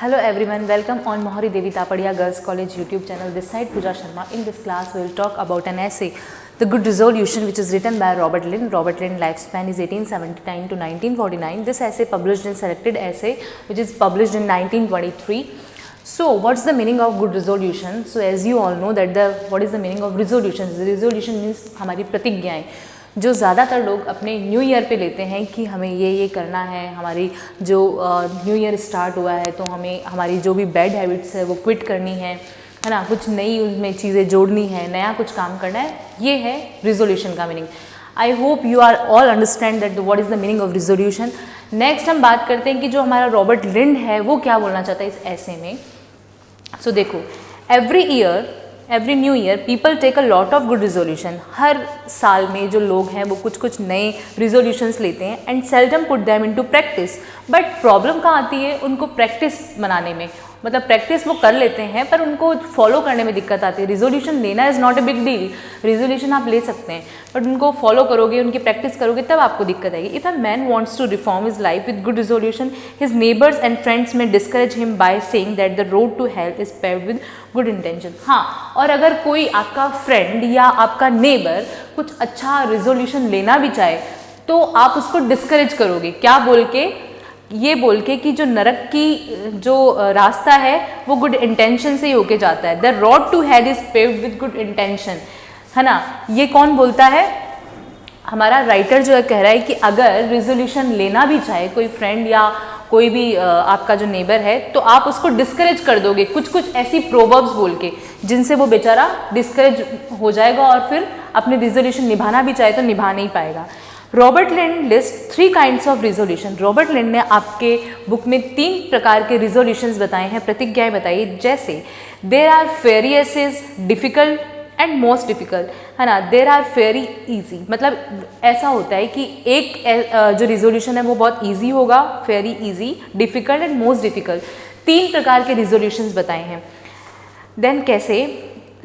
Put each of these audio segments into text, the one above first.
Hello everyone, welcome on Mohari Devi Tapadia Girls College YouTube channel. This side Pooja Sharma. In this class we will talk about an essay, The Good Resolution, which is written by Robert Lind. Robert Lind lifespan is 1879 to 1949. This essay published in Selected Essay, which is published in 1923. So what's the meaning of good resolution? So as you all know that what is the meaning of resolution? Resolution means हमारी प्रतिज्ञाएं जो ज़्यादातर लोग अपने new year पे लेते हैं कि हमें ये करना है, हमारी जो न्यू ईयर स्टार्ट हुआ है तो हमें हमारी जो भी बैड हैबिट्स है वो क्विट करनी है ना, कुछ नई उसमें चीज़ें जोड़नी है, नया कुछ काम करना है, ये है रिजोल्यूशन का meaning. I hope you are all understand that what is the meaning of resolution. Next हम बात करते हैं कि जो हमारा रॉबर्ट लिंड है वो क्या बोलना चाहता है इस ऐसे में. सो देखो, every new year people take a lot of good resolution. हर साल में जो लोग हैं वो कुछ नए रिजोल्यूशंस लेते हैं and seldom put them into practice. But problem कहाँ आती है उनको प्रैक्टिस बनाने में. मतलब प्रैक्टिस वो कर लेते हैं पर उनको फॉलो करने में दिक्कत आती है. रिजोल्यूशन लेना is not a big deal. Resolution आप ले सकते हैं बट उनको फॉलो करोगे, उनकी प्रैक्टिस करोगे तब आपको दिक्कत आएगी. If a man wants to reform his life with good resolution, his neighbours and friends may discourage him by saying that the road to health is paved with good intention. हाँ, और अगर कोई आपका फ्रेंड या आपका neighbour कुछ अच्छा resolution लेना भी चाहे तो आप उसको डिस्करेज करोगे. क्या बोल के? ये बोल के कि जो नरक की जो रास्ता है वो गुड इंटेंशन से ही होके जाता है. The road to hell is paved with good intention, है ना. ये कौन बोलता है? हमारा राइटर जो है कह रहा है कि अगर रिजोल्यूशन लेना भी चाहे कोई फ्रेंड या कोई भी आपका जो नेबर है तो आप उसको डिस्करेज कर दोगे कुछ ऐसी प्रोवर्ब्स बोल के जिनसे वो बेचारा डिस्करेज हो जाएगा और फिर अपने रिजोल्यूशन निभाना भी चाहे तो निभा नहीं पाएगा. Robert Lynd list 3 kinds of resolution. Robert Lynd ने आपके बुक में 3 प्रकार के रिजोल्यूशंस बताए हैं, प्रतिज्ञाएं बताई. जैसे there are fairly easy, difficult and most difficult, है ना. देर आर फेरी ईजी, मतलब ऐसा होता है कि एक जो रिजोल्यूशन है वो बहुत ईजी होगा, very easy, difficult and most difficult. 3 प्रकार के रिजोल्यूशंस बताए हैं. देन कैसे?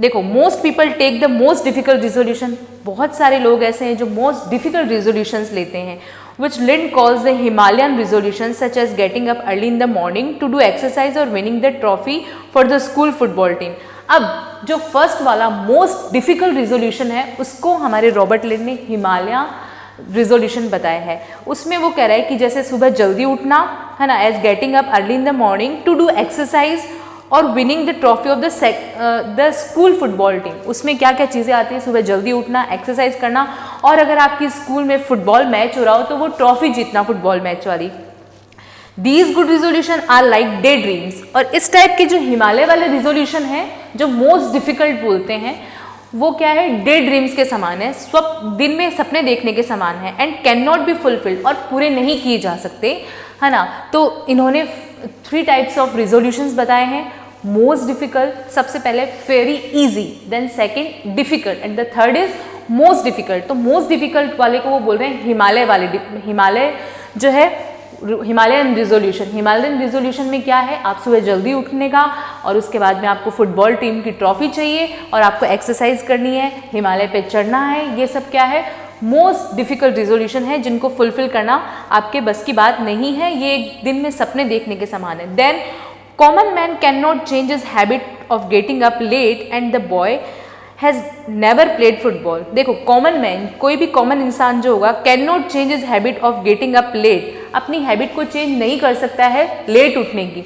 देखो, most people take the most difficult resolution. बहुत सारे लोग ऐसे हैं जो मोस्ट डिफिकल्ट रिजोल्यूशंस लेते हैं, which Lind calls the Himalayan resolutions such as getting up early in the morning to do exercise or winning the trophy for the school football team. अब जो फर्स्ट वाला मोस्ट डिफिकल्ट रिजोल्यूशन है उसको हमारे Robert Lynd ने Himalaya resolution बताया है. उसमें वो कह रहा है कि जैसे सुबह जल्दी उठना, है ना, as getting up early in the morning to do exercise और winning the trophy of the school football team. उसमें क्या क्या चीज़ें आती हैं? सुबह जल्दी उठना, एक्सरसाइज करना और अगर आपकी स्कूल में फुटबॉल मैच हो रहा हो तो वो ट्रॉफी जीतना फुटबॉल मैच वाली. These good resolution are like day dreams. और इस टाइप के जो हिमालय वाले रिजोल्यूशन हैं जो मोस्ट डिफिकल्ट बोलते हैं वो क्या है? डे ड्रीम्स के समान है, दिन में सपने देखने के समान है. And can not be fulfilled, और पूरे नहीं किए जा सकते, है ना. तो इन्होंने 3 टाइप्स ऑफ रिजोल्यूशंस बताए हैं. मोस्ट डिफिकल्ट सबसे पहले, very easy, then second difficult and the third is most difficult. तो मोस्ट डिफिकल्ट वाले को वो बोल रहे हैं हिमालय वाले. हिमालय जो है हिमालयन रिजोल्यूशन. हिमालयन रिजोल्यूशन में क्या है? आप सुबह जल्दी उठने का और उसके बाद में आपको फुटबॉल टीम की ट्रॉफी चाहिए और आपको एक्सरसाइज करनी है, हिमालय पे चढ़ना है. ये सब क्या है? मोस्ट डिफिकल्ट रिजोल्यूशन है जिनको फुलफिल करना आपके बस की बात नहीं है. ये एक दिन में सपने देखने के समान है. Then common man can not change his habit of getting up late and the boy has never played football. देखो, कॉमन मैन, कोई भी कॉमन इंसान जो होगा, can not change his habit of getting up late, अपनी habit को change नहीं कर सकता है लेट उठने की.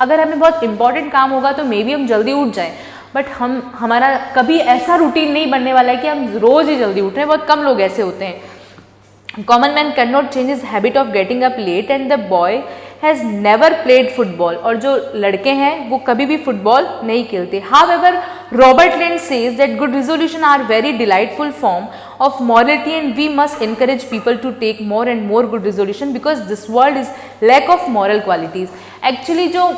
अगर हमें बहुत इंपॉर्टेंट काम होगा तो मे बी हम जल्दी उठ जाएं, बट हमारा कभी ऐसा रूटीन नहीं बनने वाला है कि हम रोज़ ही जल्दी उठ रहे हैं. बहुत कम लोग ऐसे होते हैं. Common man can not change his habit of getting up late and the boy has never played football. और जो लड़के हैं वो कभी भी फुटबॉल नहीं खेलते. However, Robert Lynd says that good resolution are very delightful form of morality and we must encourage people to take more and more good resolution because this world is lack of moral qualities. Actually जो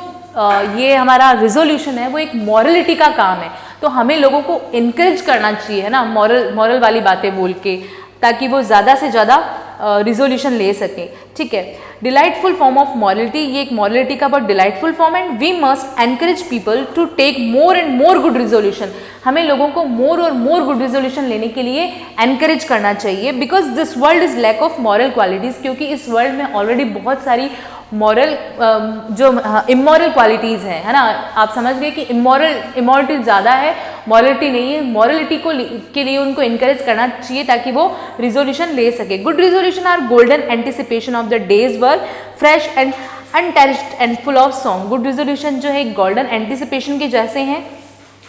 ये हमारा resolution है वो एक morality का काम है, तो हमें लोगों को इनकरेज करना चाहिए, है ना, मॉरल वाली बातें बोल के, ताकि वो ज़्यादा से ज़्यादा रिजोल्यूशन ले सकें. ठीक है. डिलाइटफुल फॉर्म ऑफ मॉरलिटी, ये एक मॉरलिटी का बहुत डिलाइटफुल फॉर्म है. We must encourage people to take more and more good resolution. हमें लोगों को मोर और मोर गुड रिजोल्यूशन लेने के लिए एनकरेज करना चाहिए because this world is lack of moral qualities. क्योंकि इस वर्ल्ड में ऑलरेडी बहुत सारी मॉरल जो इमोरल क्वालिटीज़ है ना, आप समझ गए कि इमोरलिटी ज़्यादा है, मॉरलिटी नहीं है। मॉरलिटी के लिए उनको इनकरेज करना चाहिए ताकि वो रिजोल्यूशन ले सके। Good resolution are golden anticipation of the day's work, fresh and untarnished and full of song. Good resolution जो है गोल्डन एंटिसिपेशन के जैसे हैं,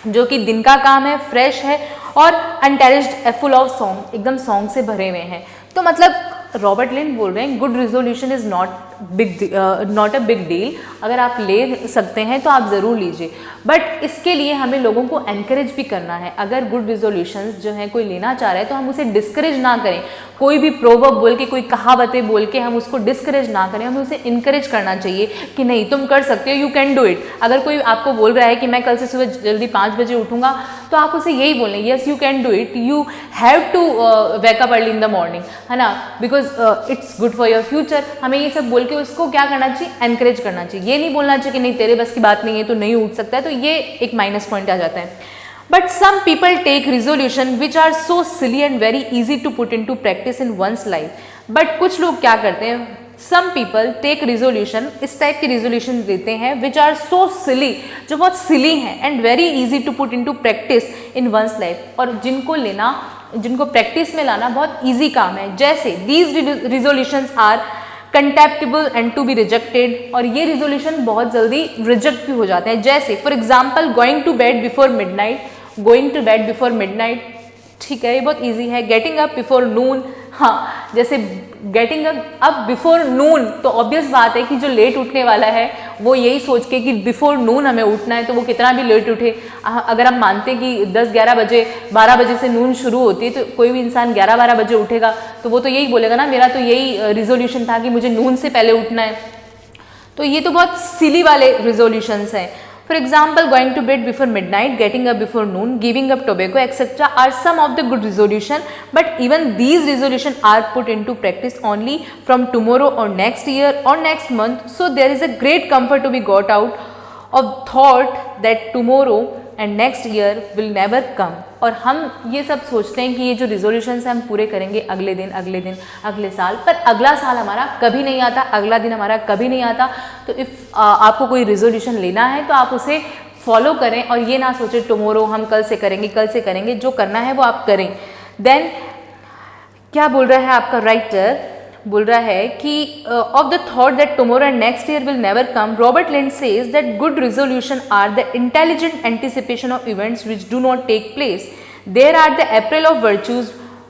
जो कि दिन का काम है, फ्रेश है और अनटेरिश्ड फुल ऑफ सॉन्ग, एकदम सॉन्ग से भरे हुए हैं। तो मतलब रॉबर्ट लिन बोल रहे हैं good resolution is not a big deal. अगर आप ले सकते हैं तो आप ज़रूर लीजिए, बट इसके लिए हमें लोगों को एनकरेज भी करना है। अगर गुड रिजोल्यूशंस जो है कोई लेना चाह रहा है तो हम उसे डिस्करेज ना करें, कोई भी प्रोवर्ब बोल के, कोई कहावतें बोल के हम उसको डिस्करेज ना करें, हमें उसे इनकरेज करना चाहिए कि नहीं तुम कर सकते हो, यू कैन डू इट। अगर कोई आपको बोल रहा है कि मैं कल से सुबह जल्दी 5 बजे उठूंगा, तो आप उसे यही बोलें, yes you can do it, you have to wake up early in the morning, है ना, because it's good for your future. हमें ये सब बोल के उसको क्या करना चाहिए, एनकरेज करना चाहिए। ये नहीं बोलना चाहिए कि नहीं तेरे बस की बात नहीं है, तो नहीं उठ सकता है, तो ये एक माइनस पॉइंट आ जाता है। But some people take resolution which are so silly and very easy to put into practice in one's life. But कुछ लोग क्या करते हैं, सम पीपल टेक रिजोल्यूशन, इस टाइप के रिजोल्यूशन देते हैं विच आर सो सिली, जो बहुत सिली हैं, and very easy to put into practice in one's life, और जिनको प्रैक्टिस में लाना बहुत ईजी काम है। जैसे these resolutions are contemptible and to be rejected, और ये रिजोल्यूशन बहुत जल्दी रिजेक्ट भी हो जाते हैं। जैसे for example going to bed before midnight, going to bed before midnight, ठीक है, ये बहुत इजी है। गेटिंग अप बिफोर नून, हाँ, जैसे गेटिंग अप बिफोर नून, तो ऑब्वियस बात है कि जो लेट उठने वाला है वो यही सोच के कि बिफोर नून हमें उठना है, तो वो कितना भी लेट उठे। अगर हम मानते हैं कि 10-11 बजे 12 बजे से नून शुरू होती है, तो कोई भी इंसान 11-12 बजे उठेगा, तो वो तो यही बोलेगा ना, मेरा तो यही रिजोल्यूशन था कि मुझे नून से पहले उठना है। तो ये तो बहुत सिली वाले रिजोल्यूशंस हैं। For example, going to bed before midnight, getting up before noon, giving up tobacco, etc. are some of the good resolution. But even these resolutions are put into practice only from tomorrow or next year or next month. So there is a great comfort to be got out of thought that tomorrow and next year will never come. और हम ये सब सोचते हैं कि ये जो resolutions हैं हम पूरे करेंगे अगले दिन, अगले साल, पर अगला साल हमारा कभी नहीं आता, अगला दिन हमारा कभी नहीं आता। तो इफ़ आपको कोई रिजोल्यूशन लेना है तो आप उसे फॉलो करें, और ये ना सोचें टुमारो हम कल से करेंगे, जो करना है वो आप करें। देन क्या बोल रहा है आपका राइटर, बोल रहा है कि of the thought that tomorrow and next year will never come, Robert Lynd says that good resolution are the intelligent anticipation of events which do not take place, there are the April of virtues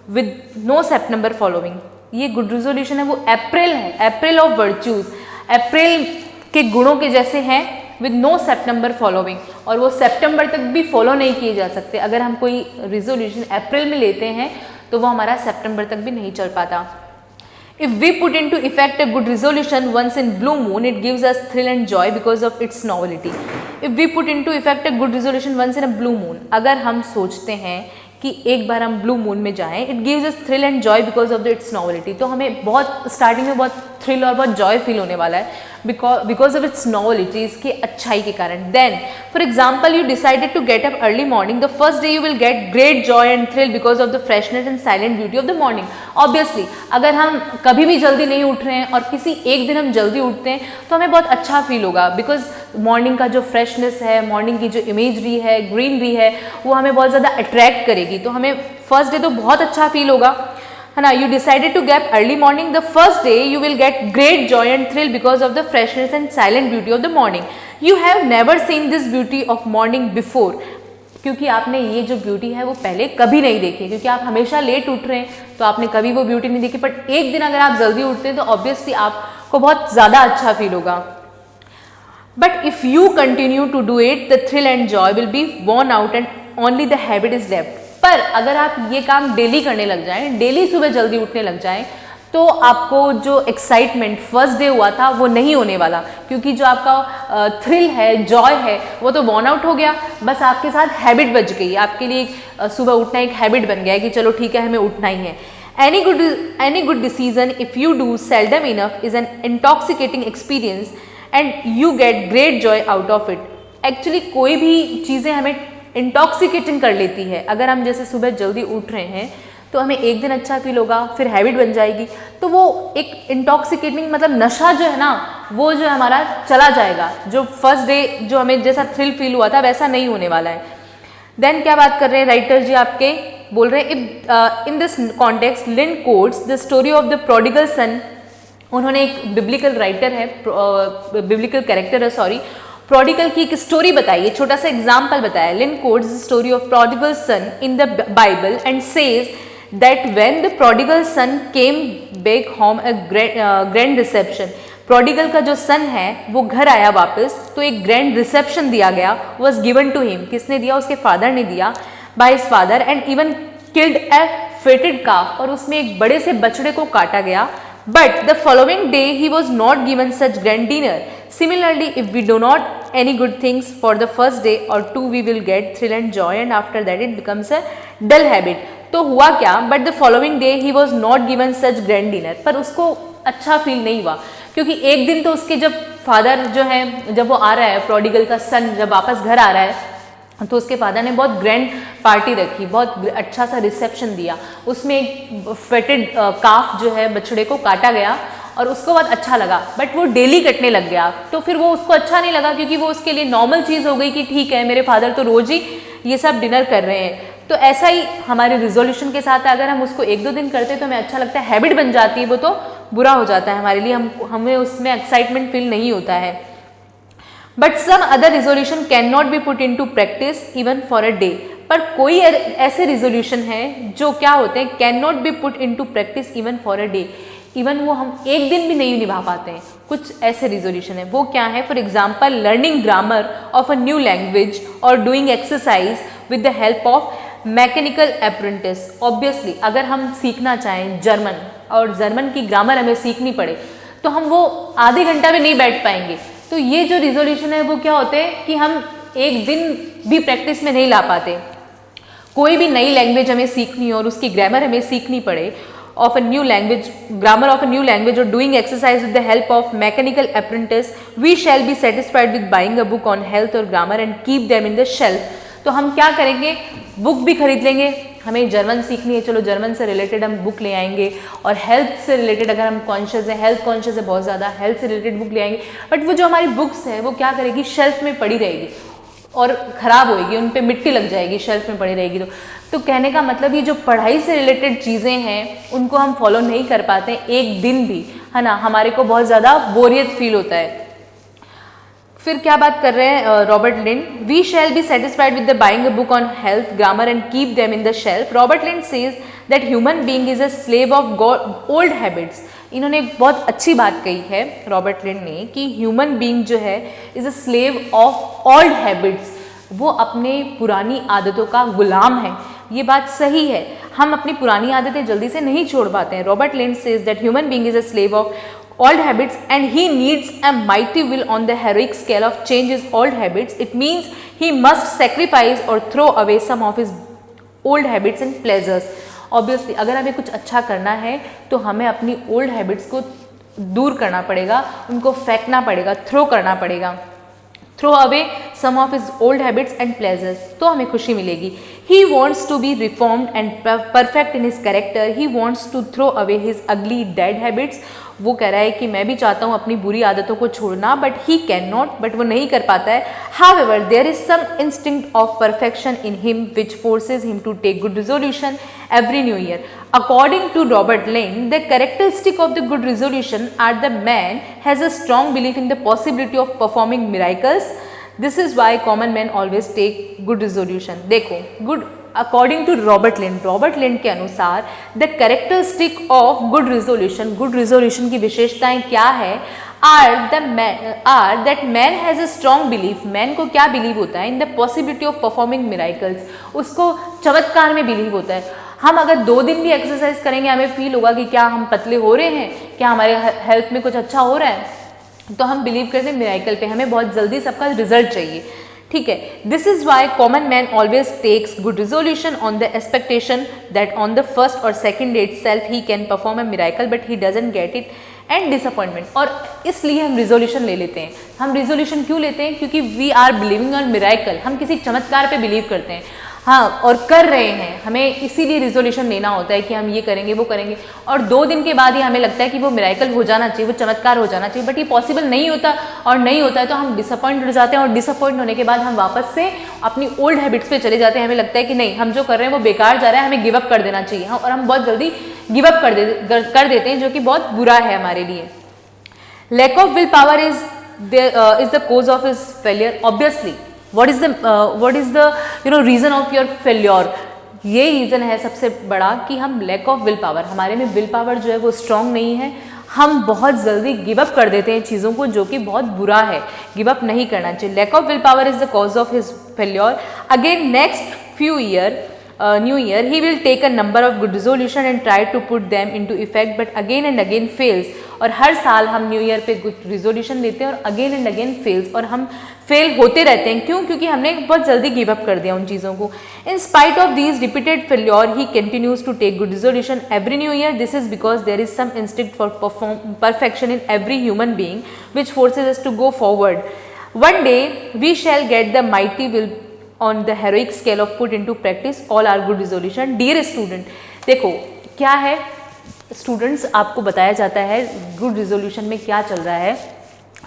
with no September following. ये good resolution है, वो अप्रैल है, अप्रैल of virtues, अप्रैल के गुणों के जैसे हैं, with no September following, और वो सेप्टेम्बर तक भी फॉलो नहीं किए जा सकते। अगर हम कोई रिजोल्यूशन अप्रैल में लेते हैं तो वो हमारा सेप्टेम्बर तक भी नहीं चल पाता। If we put into effect a good resolution once in blue moon, it gives us thrill and joy because of its novelty. If we put into effect a good resolution once in a blue moon, अगर हम सोचते हैं कि एक बार हम blue moon में जाएं, it gives us thrill and joy because of its novelty, तो हमें बहुत स्टार्टिंग में बहुत थ्रिल और बहुत जॉय फील होने वाला है बिकॉज ऑफ इट्स नॉवेलिटी, इसकी अच्छाई के कारण। Then for example you decided to get up early morning, the first day you will get great joy and thrill because of the freshness and silent beauty of the morning. Obviously अगर हम कभी भी जल्दी नहीं उठ रहे हैं और किसी एक दिन हम जल्दी उठते हैं तो हमें बहुत अच्छा फील होगा, बिकॉज मॉर्निंग का जो फ्रेशनेस है, मॉर्निंग की जो इमेजरी है, ग्रीनरी है, वो हमें बहुत ज़्यादा अट्रैक्ट करेगी, तो हमें फर्स्ट डे तो बहुत अच्छा फील होगा, है ना। You decided to get early morning, the first day you will get great joy and thrill because of the freshness and silent beauty of the morning. You have never seen this beauty of morning before, क्योंकि आपने ये जो beauty है वो पहले कभी नहीं देखी, क्योंकि आप हमेशा लेट उठ रहे हैं तो आपने कभी वो ब्यूटी नहीं देखी। बट एक दिन अगर आप जल्दी उठते हैं तो ऑब्वियसली आपको बहुत ज़्यादा अच्छा फील होगा। But if you continue to do it, the thrill and joy will be worn out and only the habit is left. पर अगर आप ये काम डेली करने लग जाएं, डेली सुबह जल्दी उठने लग जाएं, तो आपको जो एक्साइटमेंट फर्स्ट डे हुआ था वो नहीं होने वाला, क्योंकि जो आपका थ्रिल है, जॉय है, वो तो वॉर्न आउट हो गया, बस आपके साथ हैबिट बच गई। आपके लिए सुबह उठना एक हैबिट बन गया है कि चलो ठीक है हमें उठना ही है। Any good decision, if you do seldom enough, is an intoxicating experience and you get great joy out of it. Actually कोई भी चीज़ें हमें इंटॉक्सिकेटिंग कर लेती है। अगर हम जैसे सुबह जल्दी उठ रहे हैं तो हमें एक दिन अच्छा फील होगा, फिर हैबिट बन जाएगी, तो वो एक इंटॉक्सिकेटिंग मतलब नशा जो है ना वो जो हमारा चला जाएगा। जो फर्स्ट डे जो हमें जैसा थ्रिल फील हुआ था वैसा नहीं होने वाला है। देन क्या बात कर रहे हैं राइटर जी आपके, बोल रहे हैं in this context Lynd quotes the story of the prodigal son. उन्होंने एक बिब्लिकल राइटर है, बिब्लिकल कैरेक्टर है सॉरी, प्रोडिगल की एक स्टोरी बताई है, छोटा सा एग्जाम्पल बताया। Lynd quotes the story of prodigal son in the Bible and says that when the prodigal son came back home a grand reception. Prodigal का जो सन है वो घर आया वापस, तो एक ग्रैंड रिसेप्शन दिया गया, वॉज गिवन टू हिम। किसने दिया? उसके फादर ने दिया, by his father, and even killed a fatted calf, और उसमें एक बड़े से बछड़े को काटा गया। But the following day he was not given such grand dinner. Similarly, if we do not any good things for the first day or two, we will get thrill and joy, and after that it becomes a dull habit. तो हुआ क्या? But the following day he was not given such grand dinner. पर उसको अच्छा feel नहीं हुआ, क्योंकि एक दिन तो उसके जब फादर जो है, जब वो आ रहा है, प्रोडिगल का सन जब वापस घर आ रहा है, तो उसके फादर ने बहुत ग्रैंड पार्टी रखी, बहुत अच्छा सा रिसेप्शन दिया, उसमें एक फेटेड काफ जो है बछड़े को काटा गया और उसको बहुत अच्छा लगा। बट वो डेली कटने लग गया, तो फिर वो उसको अच्छा नहीं लगा, क्योंकि वो उसके लिए नॉर्मल चीज़ हो गई कि ठीक है मेरे फादर तो रोज़ ही ये सब डिनर कर रहे हैं। तो ऐसा ही हमारे रिजोल्यूशन के साथ है, अगर हम उसको एक दो दिन करते हैं तो हमें अच्छा लगता है, हैबिट बन जाती है, वो तो बुरा हो जाता है हमारे लिए, हमें उसमें एक्साइटमेंट फील नहीं होता है। But some other resolution can not be put into practice even for a day. पर कोई ऐसे रिजोल्यूशन है जो क्या होते हैं, can not be put into practice even for a day, even वो हम एक दिन भी नहीं निभा पाते हैं। कुछ ऐसे रिजोल्यूशन है, वो क्या है? For example learning grammar of a new language और doing exercise with the help of mechanical apprentice. Obviously अगर हम सीखना चाहें जर्मन और जर्मन की ग्रामर हमें सीखनी पड़े, तो हम वो आधे घंटा में नहीं बैठ पाएंगे। तो ये जो रिजोल्यूशन है वो क्या होते हैं कि हम एक दिन भी प्रैक्टिस में नहीं ला पाते। कोई भी नई लैंग्वेज हमें सीखनी हो और उसकी ग्रामर हमें सीखनी पड़े, of a new language, grammar of a new language और doing exercise with the help of mechanical apprentice, we shall be satisfied with buying a book on health और grammar and keep them in the shelf. तो हम क्या करेंगे? Book भी खरीद लेंगे, हमें जर्मन सीखनी है, चलो जर्मन से रिलेटेड हम बुक ले आएंगे, और हेल्थ से रिलेटेड अगर हम कॉन्शियस है, हेल्थ कॉन्शियस है बहुत ज़्यादा, हेल्थ से रिलेटेड बुक ले आएंगे। बट वो जो हमारी बुक्स है वो क्या करेगी? शेल्फ में पड़ी रहेगी और ख़राब होएगी, उन पर मिट्टी लग जाएगी, शेल्फ में पड़ी रहेगी। तो कहने का मतलब ये जो पढ़ाई से रिलेटेड चीज़ें हैं उनको हम फॉलो नहीं कर पाते एक दिन भी, है ना, हमारे को बहुत ज़्यादा बोरियत फील होता है। फिर क्या बात कर रहे हैं Robert Lynd, we shall be satisfied with the buying a book on health grammar and keep them in the shelf. Robert Lynd says that human being is a slave of old habits. इन्होंने एक बहुत अच्छी बात कही है Robert Lynd ने कि human being जो है is a slave of old habits, वो अपने पुरानी आदतों का गुलाम है। ये बात सही है, हम अपनी पुरानी आदतें जल्दी से नहीं छोड़ पाते हैं। Robert Lynd says that human being is a slave of old habits and he needs a mighty will on the heroic scale of change his old habits. It means he must sacrifice or throw away some of his old habits and pleasures. Obviously अगर हमें कुछ अच्छा करना है तो हमें अपनी old habits को दूर करना पड़ेगा, उनको फेंकना पड़ेगा, थ्रो करना पड़ेगा, throw away some of his old habits and pleasures, तो हमें खुशी मिलेगी। He wants to be reformed and perfect in his character, he wants to throw away his ugly dead habits. वो कह रहा है कि मैं भी चाहता हूँ अपनी बुरी आदतों को छोड़ना, but he can not, but वो नहीं कर पाता है। However there is some instinct of perfection in him which forces him to take good resolution every new year. According to Robert Lind, the characteristic of the good resolution are the man has a strong belief in the possibility of performing miracles. This is why common men always take good resolution. देखो, good according to Robert Lind के अनुसार the characteristic of good resolution की विशेषताएं क्या है? are that man has a strong belief, man को क्या believe होता है? in the possibility of performing miracles, उसको चमत्कार में बिलीव होता है। हम अगर 2 दिन भी एक्सरसाइज करेंगे हमें फील होगा कि क्या हम पतले हो रहे हैं, क्या हमारे हेल्थ में कुछ अच्छा हो रहा है, तो हम बिलीव करते हैं मिराइकल पे, हमें बहुत जल्दी सबका रिजल्ट चाहिए। ठीक है, this is why common man always takes good resolution on the expectation that on the first और second day itself he can perform a miracle, but he doesn't get it and disappointment. और इसलिए हम resolution ले लेते हैं। हम resolution क्यों लेते हैं? क्योंकि we are believing on miracle, हम किसी चमत्कार पे बिलीव करते हैं। हाँ, और कर रहे हैं, हमें इसीलिए रिजोल्यूशन लेना होता है कि हम ये करेंगे वो करेंगे, और 2 दिन के बाद ही हमें लगता है कि वो मिराकल हो जाना चाहिए, वो चमत्कार हो जाना चाहिए, बट ये पॉसिबल नहीं होता, और नहीं होता है तो हम डिसअपॉइंट हो जाते हैं, और डिसअपॉइंट होने के बाद हम वापस से अपनी ओल्ड हैबिट्स पे चले जाते हैं। हमें लगता है कि नहीं, हम जो कर रहे हैं वो बेकार जा रहा है, हमें गिव अप कर देना चाहिए, और हम बहुत जल्दी गिव अप कर देते हैं, जो कि बहुत बुरा है हमारे लिए। Lack of will power is the cause of his failure. Obviously what is the reason of your failure? ये रीज़न है सबसे बड़ा कि हम लैक ऑफ विल पावर, हमारे में विल पावर जो है वो स्ट्रांग नहीं है, हम बहुत जल्दी गिव अप कर देते हैं चीज़ों को, जो कि बहुत बुरा है, गिव अप नहीं करना चाहिए। Lack of will power is the cause of his failure. Again next few year new year he will take a number of good resolution and try to put them into effect but again and again fails। और हर साल हम new year पे good resolution लेते हैं और again and again fails, और हम fail होते रहते हैं। क्यों? क्योंकि हमने बहुत जल्दी गिव अप कर दिया उन चीज़ों को। In spite of these repeated failure he continues to take good resolution every new year. This is because there is some instinct for perfection in every human being which forces us to go forward. One day we shall get the mighty will on the heroic scale of put into practice all our good resolution। Dear student, देखो क्या है students, आपको बताया जाता है good resolution में क्या चल रहा है।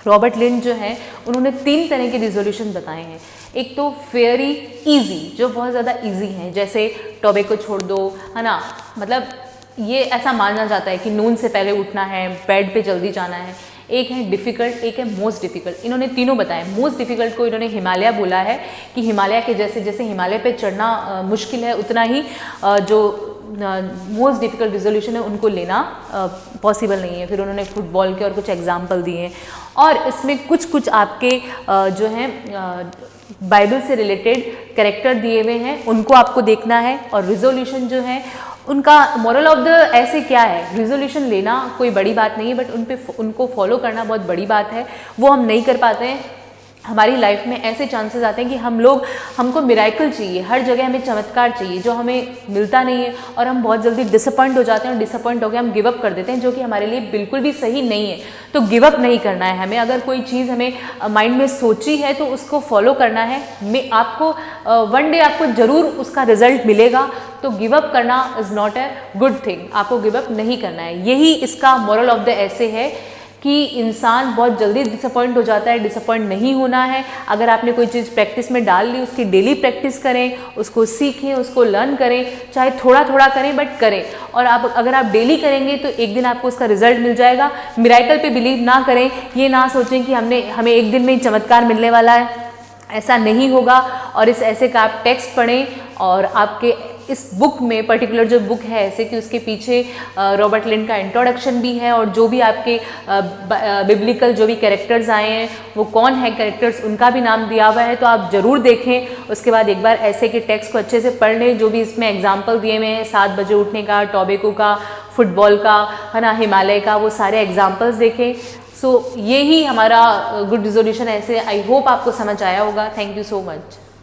रॉबर्ट लिंड जो है उन्होंने 3 तरह के रिजोल्यूशन बताए हैं। एक तो वेरी इजी, जो बहुत ज़्यादा इजी हैं, जैसे टॉबैको छोड़ दो, है ना, मतलब ये ऐसा माना जाता है कि नून से पहले उठना है, बेड पे जल्दी जाना है। एक है डिफ़िकल्ट, एक है मोस्ट डिफ़िकल्ट। इन्होंने तीनों बताए। मोस्ट डिफ़िकल्ट को इन्होंने हिमालय बोला है कि हिमालय के जैसे जैसे हिमालय पे चढ़ना मुश्किल है, उतना ही जो मोस्ट डिफ़िकल्ट रिजोल्यूशन है उनको लेना पॉसिबल नहीं है। फिर उन्होंने फुटबॉल के और कुछ एग्जाम्पल दिए हैं, और इसमें कुछ आपके जो हैं बाइबल से रिलेटेड कैरेक्टर दिए हुए हैं, उनको आपको देखना है। और रिजोल्यूशन जो है उनका मोरल ऑफ द ऐसे क्या है, रिजोल्यूशन लेना कोई बड़ी बात नहीं है, बट उनको फॉलो करना बहुत बड़ी बात है। वो हम नहीं कर पाते हैं। हमारी लाइफ में ऐसे चांसेस आते हैं कि हमको मिराकल चाहिए, हर जगह हमें चमत्कार चाहिए, जो हमें मिलता नहीं है, और हम बहुत जल्दी डिसअपॉइंट हो जाते हैं, और डिसअपॉइंट होकर हम गिव अप कर देते हैं, जो कि हमारे लिए बिल्कुल भी सही नहीं है। तो गिव अप नहीं करना है हमें। अगर कोई चीज़ हमें माइंड में सोची है तो उसको फॉलो करना है। आपको वन डे आपको ज़रूर उसका रिजल्ट मिलेगा। तो गिव अप करना is not a good thing, आपको गिव अप नहीं करना है। यही इसका मोरल ऑफ द ऐसे है कि इंसान बहुत जल्दी डिसअपॉइंट हो जाता है, डिसअपॉइंट नहीं होना है। अगर आपने कोई चीज़ प्रैक्टिस में डाल ली, उसकी डेली प्रैक्टिस करें, उसको सीखें, उसको लर्न करें, चाहे थोड़ा थोड़ा करें बट करें। और अगर आप डेली करेंगे तो एक दिन आपको उसका रिजल्ट मिल जाएगा। मिराकल पे बिलीव ना करें, ये ना सोचें कि हमें एक दिन में ही चमत्कार मिलने वाला है, ऐसा नहीं होगा। और इस ऐसे का आप टेक्स्ट पढ़ें, और आपके इस बुक में पर्टिकुलर जो बुक है ऐसे कि उसके पीछे रॉबर्ट लिंड का इंट्रोडक्शन भी है, और जो भी आपके बिब्लिकल जो भी कैरेक्टर्स आए हैं वो कौन है कैरेक्टर्स, उनका भी नाम दिया हुआ है। तो आप ज़रूर देखें। उसके बाद एक बार ऐसे के टेक्स्ट को अच्छे से पढ़ लें, जो भी इसमें एग्जाम्पल दिए हुए हैं, 7 बजे उठने का, टॉबैको का, फुटबॉल का, है ना, हिमालय का, वो सारे एग्जाम्पल्स देखें। सो यही हमारा गुड रिजोल्यूशन ऐसे। आई होप आपको समझ आया होगा। Thank you so much.